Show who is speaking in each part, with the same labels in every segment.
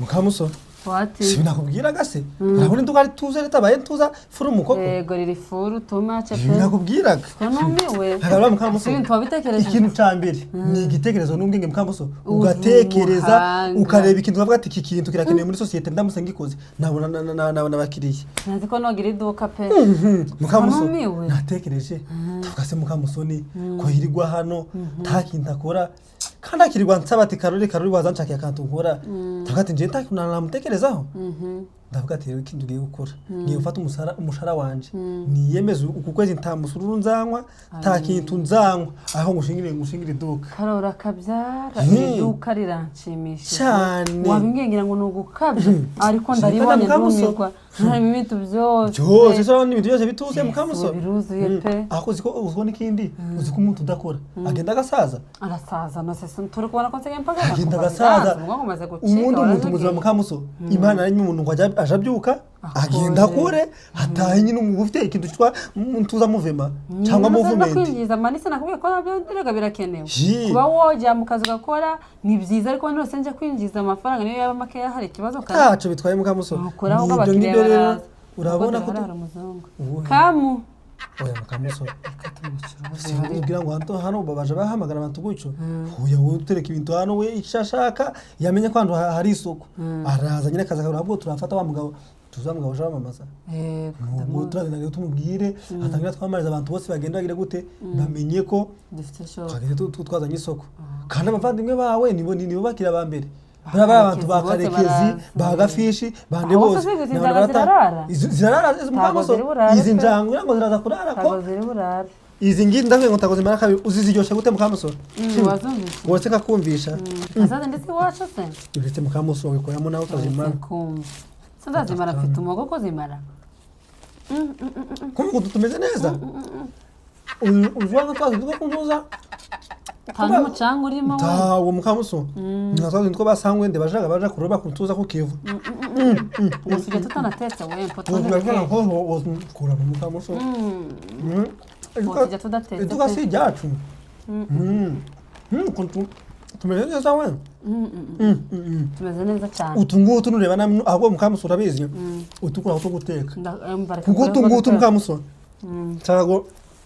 Speaker 1: mukamuso
Speaker 2: Wati.
Speaker 1: sinakubwiraga se urabona intuga ari tuze ritabaye ntuza furu mukoko
Speaker 2: Yego riri furu tomace pe.
Speaker 1: sinakubwiraga
Speaker 2: Konomiwe.
Speaker 1: hagara mukamuso
Speaker 2: Ibintu wabitekereje.
Speaker 1: ikintu cyambere ni igitekerezo n'ubwenge mukamuso ugatekereza ukareba ikintu ukavuga ati iki kintu kirakenewe muri societe ndamuse ngikoze nabona bakiriye
Speaker 2: Nazi ko nogira iduka pe.
Speaker 1: mukamuso
Speaker 2: Konomiwe.
Speaker 1: natekereje tuvuga se mukamusoni ko hirigwa hano nta kintu akora kandi akirirwa nsaba ati karori wazanshaka akantu nkora tuvuga ati nje namutekerezaho ndavuga ati rero ikintu ugiye gukora ngiye gufata umushara wanje niyemeze uku kwezi nta musururu nzanywa nta kintu nzanywa aho ngushingire iduka
Speaker 2: Karora kabyara iduka riranshimishije
Speaker 1: cyane
Speaker 2: wabingengira ngo nugukabye ariko ndaribonye ndumirwa harimo ibintu byose
Speaker 1: so n'ibintu byose bituze mukamuso
Speaker 2: biruzuye pe
Speaker 1: aho uziko n'ikindi uziko umuntu udakora agenda agasaza
Speaker 2: arasaza no se turi kubona ko nsigaye mpaga
Speaker 1: agenda agasaza umuntu muzima mukamuso imana ari umuntu ngo aje abyuka agenda kure hataye nyine umuntu ufite ikintu cyitwa tuza muvema cyangwa movement
Speaker 2: kwinjiza manise nakubwiye ko nabyo ndiraga birakenewe kuba wojya mu kazi gakora ni byiza ariko nose nje kwinjiza amafaranga niyo yaba makeya hari ikibazo kandi
Speaker 1: taco bitwaye mukamuso
Speaker 2: ukora aho abakiriya baraza
Speaker 1: urabona ko
Speaker 2: kamu
Speaker 1: oya mukamuso sinubwira ngo hano babaje bahamagara abantu gucyo uya utereka ibintu hano we ishashaka yamenye ko hano hari isoko araza nyine kaza kabura turafata wa mugabo tuzamugabo jamamaza ngo turagenda rero tumubwire atangira twamariza abantu bose bagenda bagira gute bamenye ko
Speaker 2: dufite show
Speaker 1: twageze twazanye isoko kandi abavandimwe bawe nibo bakira ba mbere baraba abantu bakarekezi bagafishi bande bose zirarara izi njangwe ngo ziraza kurara ko izi ngindi ndavuye ngo takoze mara kabiri uziziryosha gute mukamusoro wose kakumvisha
Speaker 2: azaza ndetse wacu se
Speaker 1: ndetse mukamusoro wikoramo nawe ukazimara
Speaker 2: sindazimara mfite umugo ko zimara
Speaker 1: kumva tumeze neza uzwanga twazi kuntuza
Speaker 2: kandi umucanga urimo we
Speaker 1: tawo mukamuso nkazazi nitwo basangwe nde baja kuroba kuntuza ku Kivu
Speaker 2: usije tutanatetse we mpoto
Speaker 1: tuzwanga ko kura mukamuso
Speaker 2: usije tudatetse
Speaker 1: tuka si jacu kuntu tumeze neza we
Speaker 2: tumeze neza cyane
Speaker 1: utungu tunureba namwe ahubwo mukamuso urabizi utukura uto guteka kuko utungu mukamuso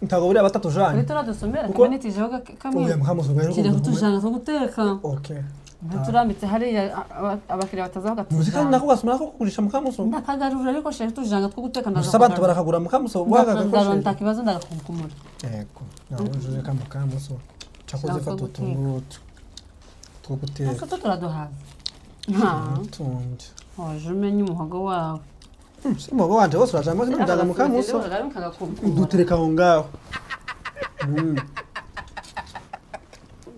Speaker 1: ntago buri abatatu janye
Speaker 2: Rito radusomera community joga kamwe
Speaker 1: oya mukamuso rero
Speaker 2: kire kutujana zo guteka
Speaker 1: okay
Speaker 2: turambitse hari abakiriya batazaho
Speaker 1: muzika nako gasumira ko kugurisha mukamuso
Speaker 2: ndakagarura ariko sheri tujanga two guteka ndaza
Speaker 1: sabantu barakagura mukamuso
Speaker 2: wagaga ntakibazo ndagakunkumura
Speaker 1: yego nawe uje mukamuso cyakoze fata utungutu two guteka
Speaker 2: asa turaduhaza
Speaker 1: tunje
Speaker 2: oje umenye umuhogo wawe
Speaker 1: Simogo wanje wose urajama ndaga mukamuso dutereka aho ngaho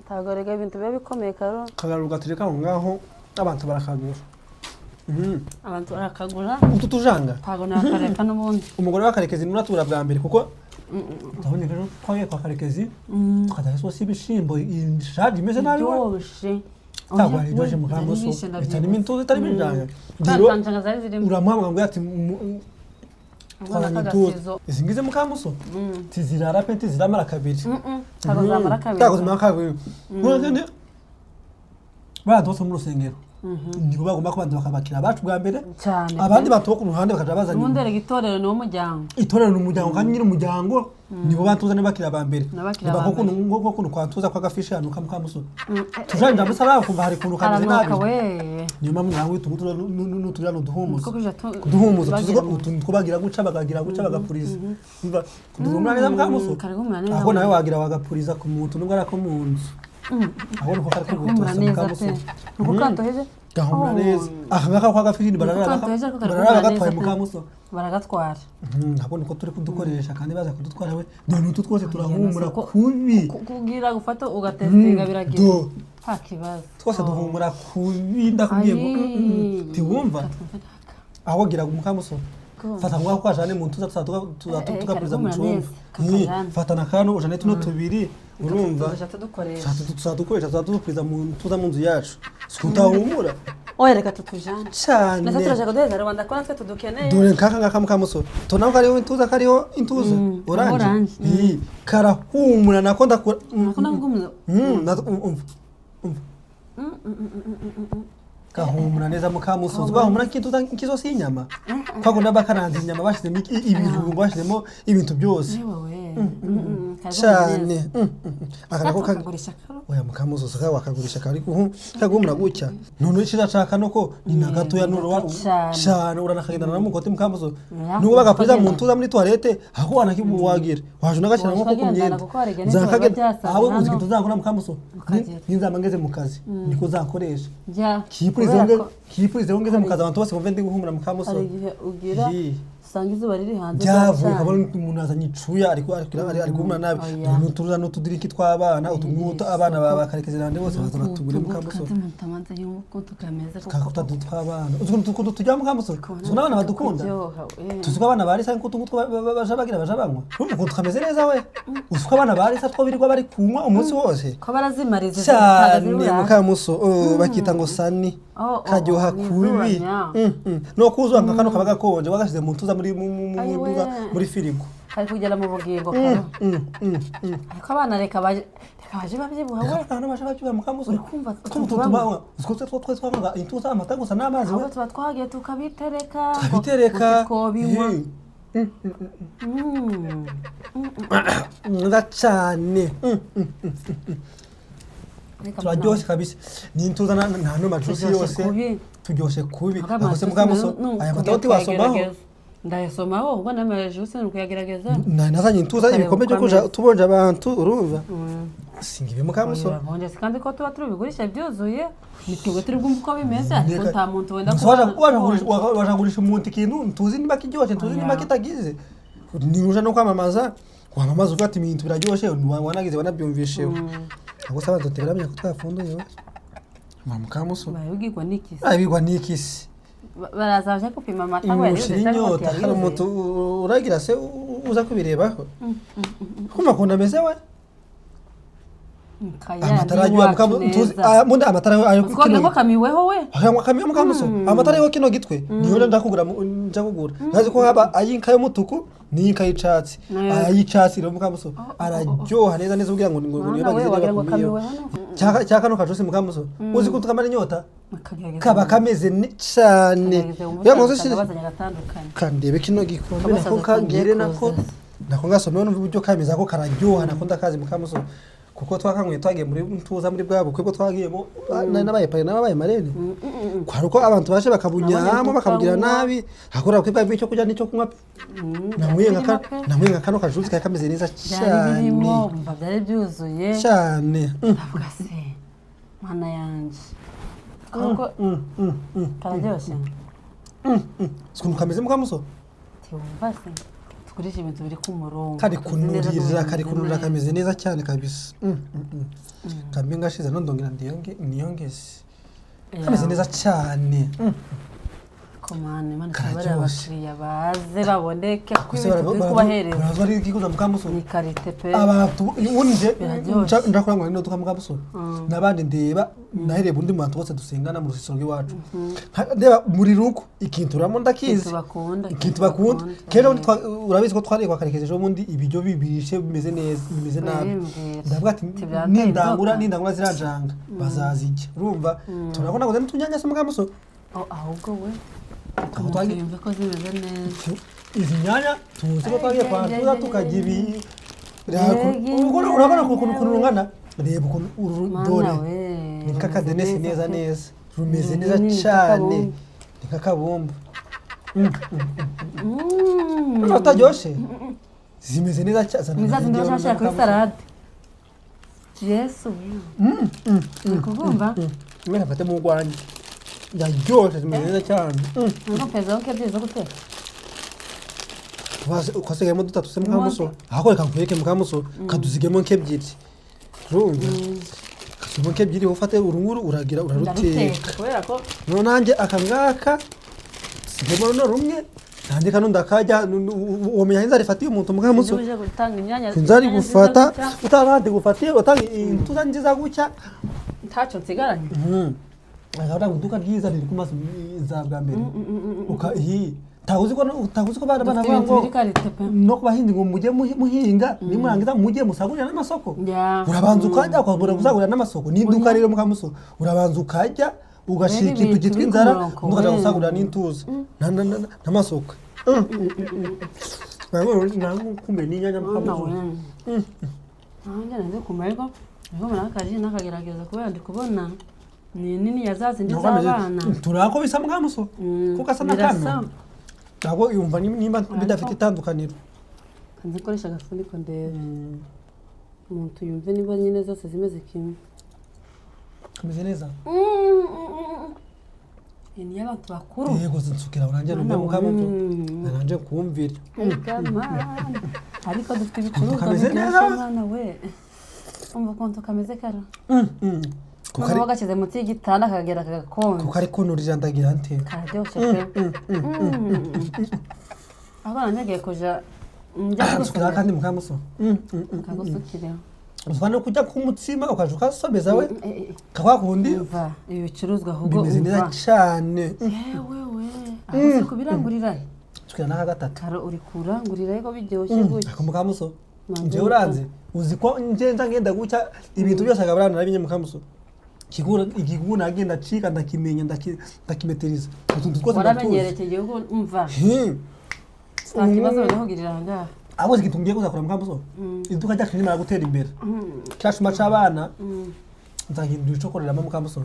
Speaker 2: Tagorega ibintu biba bikomeye karo
Speaker 1: kagaruka tereka aho ngaho abantu barakagura
Speaker 2: abantu barakagura
Speaker 1: utu tujanga
Speaker 2: tago nakareka n'ubundi
Speaker 1: umugore wakarekezi nuratura bwa mbere kuko ndabonye rero kwaye kwa karekezi tukadaye so sibishimbo inshaje imeze nabi
Speaker 2: yoshe
Speaker 1: tago ari doje mukamuso itani mintu itari bijanga ndiro uramuhamwa ngo ati izingize mukamuso tizirara pe tiziramara kabiri tago zamara kabiri ngende badose mu rusengero nibo bagomba kubanza bakabakira abacu bwa mbere abandi batoka ku ruhande bakaja bazanye
Speaker 2: mundere gitorero no mujyango
Speaker 1: itorero n'umujyango kandi nyiri umujyango nibo batuzane bakira ba mbere bakoko ngo kuno kwantuza kwa gafishi hano kamukamuso tujanja musaba kumva hari kuntu kameze nabi niyo mpamvu nawe tugutura n'utujano duhumuza tuzigo utuntu twabagira guca bagagira guca bagapuriza umva kudugumura neza mukamuso aho nawe wagira bagapuriza ku muntu nubwo arako munzu aho nuko kari kugutura mukamuso
Speaker 2: nukanto heze
Speaker 1: gahumura neza aha ngaka kwa gafishi barara bagatwaye mukamuso
Speaker 2: baragatwara
Speaker 1: ntabwo niko turi kudukoresha kandi baza kudutwara we dore utu twose turahumura kubi
Speaker 2: kugira gufata ugatestinga biragiye nta kibazo
Speaker 1: twose duhumura kubi ndakubwiye ngo tiwumva aho gira mukamuso fata ngwa kwa jane muntu tukapuriza mu cyumba fata nakano ujane tuno tubiri urumva tuzadukoresha tuzadupuriza mu tuza mu nzu yacu sikutahumura
Speaker 2: oya reka tutujane
Speaker 1: cyane
Speaker 2: nasa turashaka duheza rwanda ko natwe tudukeneye
Speaker 1: dore nkaka mukamuso tona kariho intuza oranje karahumura nako ndakora
Speaker 2: nako ngumza
Speaker 1: gahumura neza mukamusozi gahumura kintuza kizosi inyama kwakunda bakaranze inyama bashizemo ibirungo bashizemo ibintu byose cyane akarako kagurisha karo oya mukamusozi ka wakagurisha kari kagumura gucya none ikizashaka noko ni nagato ya nuro cyane uranakagenda na mukote mukamusozi nuko bagapriza mu ntuza muri toilette aho wanakibuwagira waje nagashira nko kumyenda nzakagenda abo uziki tuzakora mukamusozi ninzama ngeze mu kazi niko zakoresha kipurize ngeze mu kazi abantu bose bumve ndi guhumura mukamusozi
Speaker 2: ugira usanga izuba riri hanze
Speaker 1: byavuye kabone umuntu azanye icuya ariko guhumura nabi n'uturuza n'utudiriki tw'abana utumuto abana bakarekeza nande bose baza batugure mukamusozi
Speaker 2: tamanza y'uko tukameza
Speaker 1: kakuta tw'abana uzuko tujya mukamusozi sona abana badukunda tuzuko abana bari sa ko tugutwa baje banywa uko tukameze neza we uzuko abana bari sa twobirirwa bari kunywa umunsi wose
Speaker 2: ko barazimarize
Speaker 1: cyane mukamuso bakita ngo sani karyoha kubi no kuzwa nkakano kabaga konje bagashize mu tuza muri firigo
Speaker 2: ari kugera mu bugingo ariko abana reka baje babyibuha we
Speaker 1: abana baje babyuha mukamuso
Speaker 2: uri kumva
Speaker 1: tutuma usko twanga intuza amata gusa n'amazi we
Speaker 2: tuba twagiye tukabitereka
Speaker 1: twobinywa cyane turaryoshye kabisa n'intuza nta majusi yose turyoshye kubi akose mukamuso aya matoti wasomaho
Speaker 2: ndayasomaho ubwo n'amajusi nukuyagerageza
Speaker 1: nazanye intuza ibikombe byo kuja tubonje abantu urumva singibe mukamuso
Speaker 2: bonje kandi ko tuba turubigurisha byuzuye nitwe turi bwumva uko bimeze ariko nta muntu wenda
Speaker 1: wajagurisha umuntu ikintu tuzi niba kiryoshye tuzi niba kitagize niruja no kwamamaza ugati ibintu biraryoshe wanagize wanabyumvisheho ahubwo se abantu teberamya ko twafunduye mukamuso abigwa n'ikisi
Speaker 2: baraza baje gupima amata ngo
Speaker 1: yari inyota hari umuntu uragira se uza kubirebaho kumakunda ameze we amatara y'uwa mukamutuzi amatara ayo
Speaker 2: kino kamiweho we
Speaker 1: ayo kamiwe mukamuso amatara yo kino gitwe niyo ndakugura nja kugura nazi ko haba ayinka y'umutuku n'inka y'icatsi ayicatsi rero mukamuso araryoha neza ugira ngo niyo bagize niba cyaka no kajose mukamuso uzi ko tukamara inyota kaba kameze cyane yamuze kandebe kino gikombe nako kagire nako ngasomye n'uburyo kameza ko kararyoha nako ndakazi mukamuso kuko twakanguye twagiye muri ntuza muri bwabo kuko twagiyemo n'abaye marene kwaruko abantu baje bakabunyamo bakabugira nabi akora ko ibyo cyo kujya n'icyo kunywa namwe nka kano kajuzi kameze neza cyane
Speaker 2: umva byari byuzuye
Speaker 1: cyane
Speaker 2: avuga se mana yanje kuko kararyoshye
Speaker 1: sikuntu kameze mukamuso
Speaker 2: tiwumva se kurisha ibintu biri ku murongo
Speaker 1: kari kunurira kameze neza cyane kabisa kambe ngashize nondongera niyongeze kameze neza cyane
Speaker 2: komane mana cyabara abakiriya baze baboneke kubahereza
Speaker 1: barazwa ari kikuza mukamuso
Speaker 2: ni karite pe
Speaker 1: abantu unje ndakora ngo ndotuka mukamuso nabandi ndeba nahereba undi muntu wose dusengana mu rusisiro rw'iwacu ndeba muri ruko ikintu ramo ndakizi ikintu bakunda kero urabizi ko twari kwakarekeje ubundi ibijyo bibishe bimeze neza bimeze nabi ndavuga ati nindangura ziranjanga bazazijya urumva turabona ngo n'utunyanya se mukamuso
Speaker 2: ahubwo we twagimva ko zimeze neza
Speaker 1: izi nyanya tuzi ko twagiye kwantuza tukagira ibi urabona ukuntu rungana reba ukuntu urudore ni nk'akadenesi neza rumeze neza cyane ni nk'akabumba utaryoshe zimeze neza cyane
Speaker 2: zimeze neza kuri salade yesu kubumva
Speaker 1: mwe nafate mu rwanda yaryoshye zimeze neza cyane
Speaker 2: ngo peza ko byiza guteka
Speaker 1: kwasigayemo dutatu se mukamuso ahako reka nkwereke mukamuso kaduzigemo nk'ebyiri urumva kasimo nk'ebyiri ufate urunguru uragira uraruteka
Speaker 2: kubera ko
Speaker 1: no nanjye akangaka sigemo no rumwe nanjye kano ndakajya umenya inzara ifatiye umuntu mukamuso inzara gufata utarandi gufatiye utanga intuza nziza gucya
Speaker 2: ntacyo nsigaranye
Speaker 1: ahora guduka ryiza riri kumaso za bwa mbere taguzi ko bana bavuga ngo no kubahinzi ngo mujye muhinga nimurangiza mujye musagurira n'amasoko urabanza ukajya kwagura gusagurira n'amasoko n'induka rero mukamuso urabanza ukajya ugashika ikintu gitwa inzara ukaja gusagurira n'intuza n'amasuka nango kumena inyanya mukamuzo
Speaker 2: nanjye nanze kumerwa niho marakaje nakagerageza kubera ndi kubona ni nini yazazi ndi z'abana
Speaker 1: turako bisa mukamuso kuko asa nakano ntabwo yumva nimba bidafite itandukaniro
Speaker 2: kanze koresha agafuniko ndebe umuntu yumve niba nyine zose zimeze kimwe
Speaker 1: kameze neza
Speaker 2: ni y'abantu bakuru
Speaker 1: yego zinsukira uranje numve mukamuzo naranje kumvira
Speaker 2: ariko dufite ibicuruzwa by'abana we umva konto kameze kara kuko bagakize munsi y'igitanda kagera kagakonje
Speaker 1: kuko ari kunurira ndagira nte
Speaker 2: karyoshye pe abana ntegeye kuja
Speaker 1: njya kandi mukamuso
Speaker 2: kagusukire
Speaker 1: uzwana kujya ku mutsima ukajuka someza we kakwakundi
Speaker 2: umva ibicuruzwa ahubwo
Speaker 1: bimeze neza cyane
Speaker 2: yewe aho kubirangurira
Speaker 1: tukira naka gatatu
Speaker 2: karo uri kurangurira yego biryoshye gutya
Speaker 1: mukamuso nje uranze uzi ko nje ngenda gucya ibintu byose agabrana nabinye mukamuso igiguna agenda cika ndakimenya ndakimeteriza utuntu twose
Speaker 2: waramenyerekeye uko umva kibazo nahugirira ngaha
Speaker 1: abo zigitungiye kuzakora mukamuso iduka ryacu nimara gutera imbere cyashuma c'abana nzagindura icokoreramo mukamuso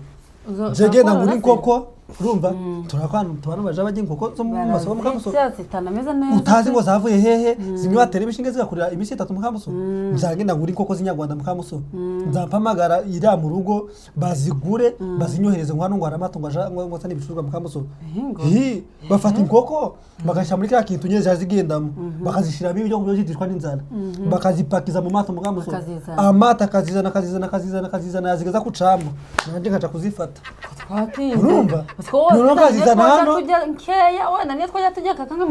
Speaker 1: jegenda nguri nkoko urumva turakwana tubana baje baje nkoko zo mu masoko mukamuso utazi ngo zavuye hehe zimwe batera ibishinge zigakurira imisi 3 mukamuso nzagenda nguri nkoko z'inyarwanda mukamuso nzampamagara ira mu rugo bazigure bazinyohereze ngo hano ngo aramato ngo sani ibicuruzwa mukamuso bafata inkoko bagashyira muri kya kintu nyeze zazigendamo bakazishiramo ibyo byo zitishwa n'inzara bakazipakiza mu mato mukamuso amata kazizana yazigeza kucamo nanje ngaca kuzifata urumva
Speaker 2: Nunoka zizana hano nkeya wenda niyo twajya tujya kakanga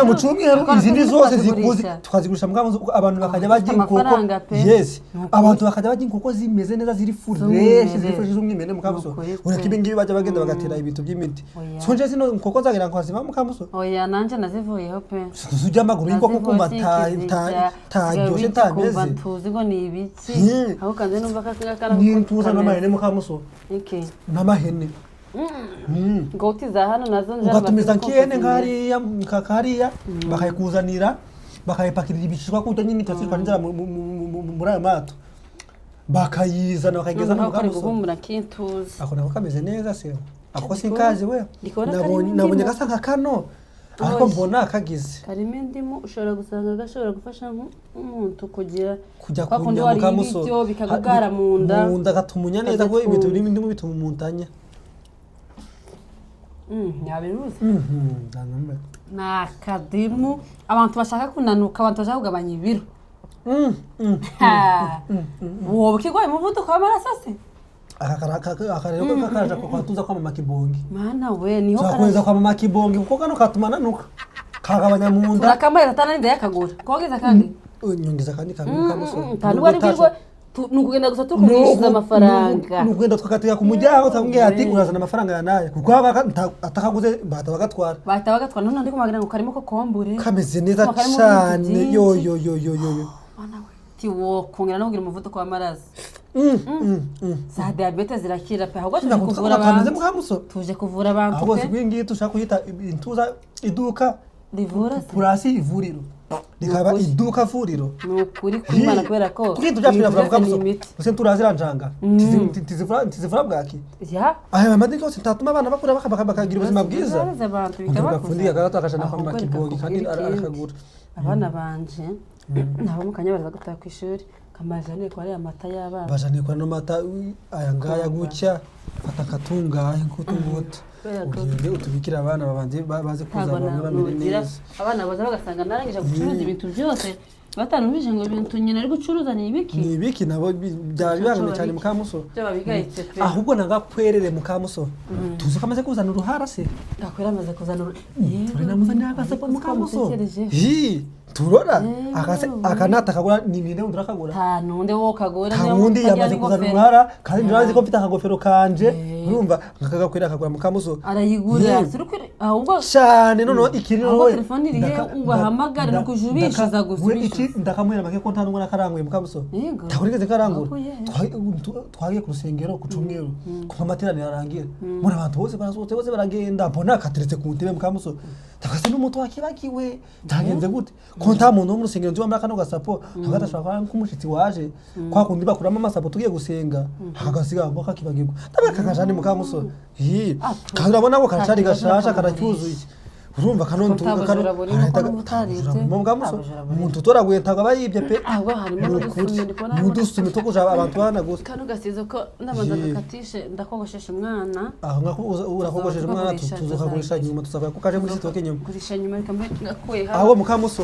Speaker 1: mu cyumweru izindi zose zikuzi tukazigurisha mukamuzo abantu bakajya bajya inkoko yes abantu bakajya bajya inkoko zimeze neza ziri furesh zifashije umwimene mukamuzo urakibe ngibi bajya bagenda bagatera ibintu by'imiti sonje zino inkoko zagira ngo hazima mukamuzo
Speaker 2: oya nanje nazivuyeho pe
Speaker 1: tuzujya amaguru y'inkoko kumva tajyoshe tameze
Speaker 2: tuzi ngo ni ibiki aho kanze numva kakara
Speaker 1: ni tuza n'amahene mukamuzo n'amahene
Speaker 2: Goti za hano nazo
Speaker 1: njya ugatumiza nkene nkariya bakayikuzanira bakayipakirira ibishishwa kuko nyine itasirwa n'inzara muri aya mato bakayizana bakayigeza no mukamuso ako nako kameze neza se ako sinkazi we nabonye gasa nka kano ariko mbona akagize
Speaker 2: karimo indimu ushobora gusanga gashobora gufasha nk'umuntu kugira
Speaker 1: kwa kundi wari
Speaker 2: ibyo bikagugara mu nda
Speaker 1: gatumunya neza ko ibintu birimo indimu bituma umuntanya
Speaker 2: nyabiruzi nakadimu abantu bashaka kunanuka abantu bashaka kugabanya ibiro wowe kigwaye umuvuduko w'amaraso se
Speaker 1: akarero ko kakaja ko kwatuza kwa mama kibongi
Speaker 2: mana we niho
Speaker 1: karaza kwa mama kibongi kuko kano katuma nanuka kagabanya mu nda
Speaker 2: urakamara atananinde yakagura kogeza kandi
Speaker 1: nyongeza kandi kamuso
Speaker 2: kandi wari birwa nukugenda gusa tukugishiza amafaranga
Speaker 1: nukugenda twakatega ku mujyaho tambwiye ati urazana amafaranga yanaye kuko atakaguze bahita bagatwara
Speaker 2: none ndi kumagira ngo karimo ko kombure
Speaker 1: kameze neza cyane yo
Speaker 2: mana we ti wo kongera no kugira umuvuduko w'amaraso za diabetes zirakira pe ahubwo tuje kuvura abantu tuje kuvura abantu
Speaker 1: ahubwo zibingiye tushaka kuhita intuza iduka
Speaker 2: rivura
Speaker 1: purasi ivuriro likaba iduka vuriro
Speaker 2: nukuri kwimana kubera ko
Speaker 1: tujya vuga gusa turaziranjanga tizivura bwaki
Speaker 2: ya
Speaker 1: aya amadiko sitatuma abana bakura bakagira ubuzima bwiza bakafundiye gato akashana kwa makibogi kandi arakagura
Speaker 2: abana banje nabo mukanya baraza gutaha ku ishuri kamajane kwa ari amata y'abana
Speaker 1: bajane kwa no mata aya ngaya gucya fata katunga inkutunguto ugende utubikira abana babanje baze kuzabana bameze neza
Speaker 2: abana baza bagasanga narangije gucuruza ibintu byose batanumije ngo ibintu nyina ari gucuruza ni ibiki
Speaker 1: nabo byabirangane cyane mukamuso
Speaker 2: byabigayitse pe
Speaker 1: ahubwo nagakwerere mukamuso tuzi kamaze kuzana uruhara se
Speaker 2: gakwera amaze kuzana
Speaker 1: turi namuzana agasepa mukamuso turora akanata kagura ni ibintu ndrakagura
Speaker 2: nta nunde wo kagura
Speaker 1: ntundi yamaze kuzana uruhara kandi ndazi ko mfite akagofero kanje urumva nkakagakwera akagura mukamuso
Speaker 2: arayigura ahubwo
Speaker 1: cyane none ikiri
Speaker 2: wowe telefone irihe ubahamagare no kujubishiza gusubisha
Speaker 1: ndakamwira make ko nta n'umwana karanguye mukamuso takurigeze karangura twagiye ku rusengero ku cumweru ku amateraniro arangira muri abantu bose barasohotse bose baragenda mbona akateretse ku ntebe mukamuso takase n'umuto wakibakiwe tagenze gute ko nta muntu wo mu rusengero nzi wamara kano gasapo agatashaka kumushitsi waje kwa kundi bakuramo amasapo tugiye gusenga akagasiga ngo kakibagirwa tabakakajane mukamuso kandi urabona ko karacari gashasha karacyuzuye urumva kanontuga umuntu utoraguye ntabwo aba yibye pe umuntu usumye to kuja abantu bana gusa
Speaker 2: kano gasize ko ndabanza gakatishe ndakogoshesha umwana
Speaker 1: aho ngako urakogosheje umwana tuzokagurisha nyuma tuzakora ko kaje muri sitoke nyuma
Speaker 2: gurisha nyuma kambe ngakuye
Speaker 1: aho mukamuso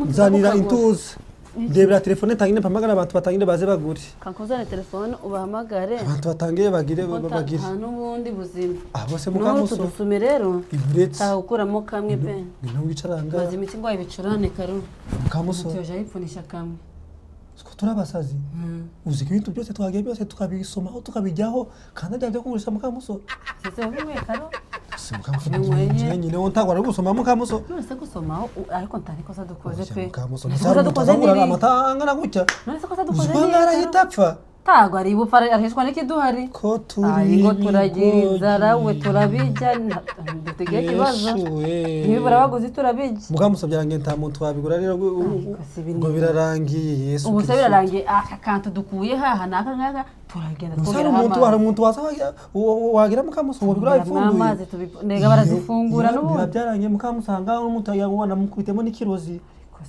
Speaker 1: zanira intuzi ndebera telefone tangine mpamagara abantu batangire baze baguri
Speaker 2: kakozane telefone ubahamagare
Speaker 1: abantu batangiye bagire
Speaker 2: n'ubundi buzima
Speaker 1: bose mukamuso
Speaker 2: tudusume rero
Speaker 1: iburetse
Speaker 2: ukuramo kamwe pe
Speaker 1: no wicaranga
Speaker 2: bazi imiti ngo ibicurane karo
Speaker 1: mukamuso
Speaker 2: tuyoje ayipfunisha kamwe
Speaker 1: siko turabasazi uzi ko ibintu byose twagiye byose tukabisomaho tukabijyaho kandi byo kugurisha mukamuso
Speaker 2: sese wowe karo
Speaker 1: nyine wontagwa ari gusoma mukamuso
Speaker 2: none gusomaho ariko ntari kosa dukoze pe
Speaker 1: mukamuso dukoze amatanga na gutya
Speaker 2: none kosa dukoze
Speaker 1: uzwangara hitapfa
Speaker 2: tago ari bufara arishwa n'ikiduhari
Speaker 1: ko turi
Speaker 2: ngo turagiriza rawe turabijya dutegeye kibazo nibura baguzi turabijya
Speaker 1: mukamuso byange nta muntu wabigura rero ngo birarangiye Yesu
Speaker 2: ubu se birarangiye akantu dukuye haha naka nkaka turagenda
Speaker 1: twogera umuntu hari umuntu wasa wagira mukamuso ngo bigura ifunguye
Speaker 2: amazi tubinega baradufungura n'ubu
Speaker 1: byarangiye mukamusanga n'umuntu yangwana mukubitemo n'ikirozi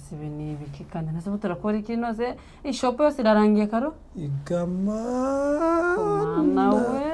Speaker 2: sibe nibiki kandi nazo turakora ikinoze ishopo yose irarangiye karo
Speaker 1: igama
Speaker 2: nawe